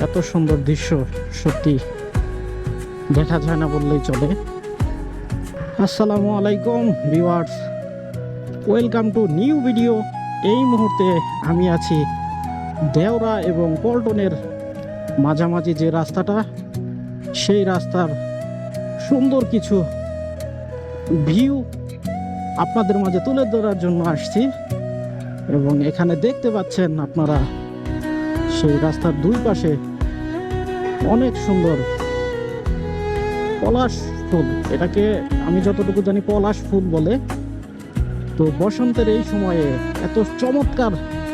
এত সুন্দর দৃশ্য সত্যি দেখা যায় না বললেই চলে। আসসালামু আলাইকুম viewers, welcome to new video. এই মুহূর্তে আমি আছি দেওরা এবং পল্টনের মাঝামাঝি যে রাস্তাটা, সেই রাস্তার সুন্দর কিছু ভিউ আপনাদের মাঝে তুলে ধরার জন্য আসছি। এবং এখানে দেখতে পাচ্ছেন আপনারা সেই রাস্তার দুই পাশে অনেক সুন্দর পলাশ ফুল, এটাকে আমি যতটুকু জানি পলাশ ফুল বলে। তো বসন্তের এই সময়ে এত চমৎকার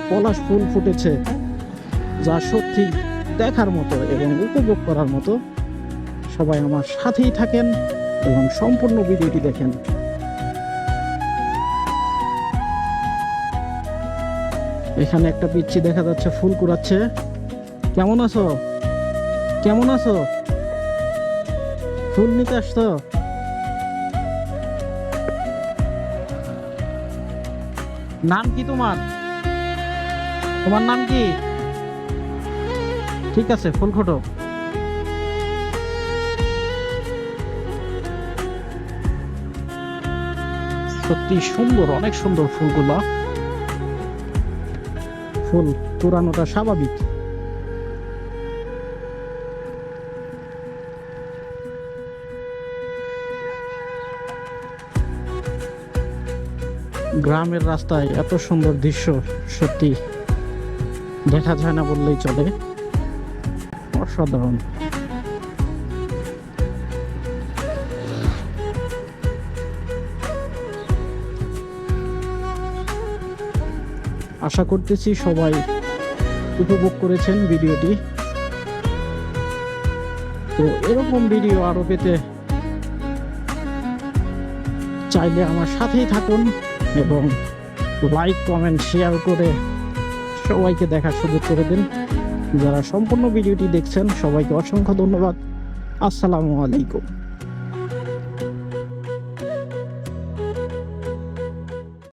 পলাশ ফুল ফুটেছে যা সত্যি দেখার মতো এবং উপভোগ করার মতো। সবাই আমার সাথেই থাকেন এবং সম্পূর্ণ ভিডিওটি দেখেন। এখানে একটা পিচ্চি দেখা যাচ্ছে ফুল কুড়াচ্ছে। কেমন আছো? কেমন আছো? ফুল নিতে আসতো? নাম কি তোমার? তোমার নাম কি? ঠিক আছে, ফুল ফটো। সত্যি সুন্দর, অনেক সুন্দর ফুলগুলা। ফুল কুড়ানোটা স্বাভাবিক। গ্রামের রাস্তায় এত সুন্দর দৃশ্য সত্যি দেখা যায় না বললেই চলে। অসাধারণ। আশা করতেছি সবাই উপভোগ করেছেন ভিডিওটি। তো এরকম ভিডিও আরো পেতে চাইলে আমার সাথেই থাকুন এবং লাইক, কমেন্ট, শেয়ার করে সবাইকে দেখার সুযোগ করে দিন। যারা সম্পূর্ণ ভিডিওটি দেখছেন সবাইকে অসংখ্য ধন্যবাদ। আসসালামু আলাইকুম।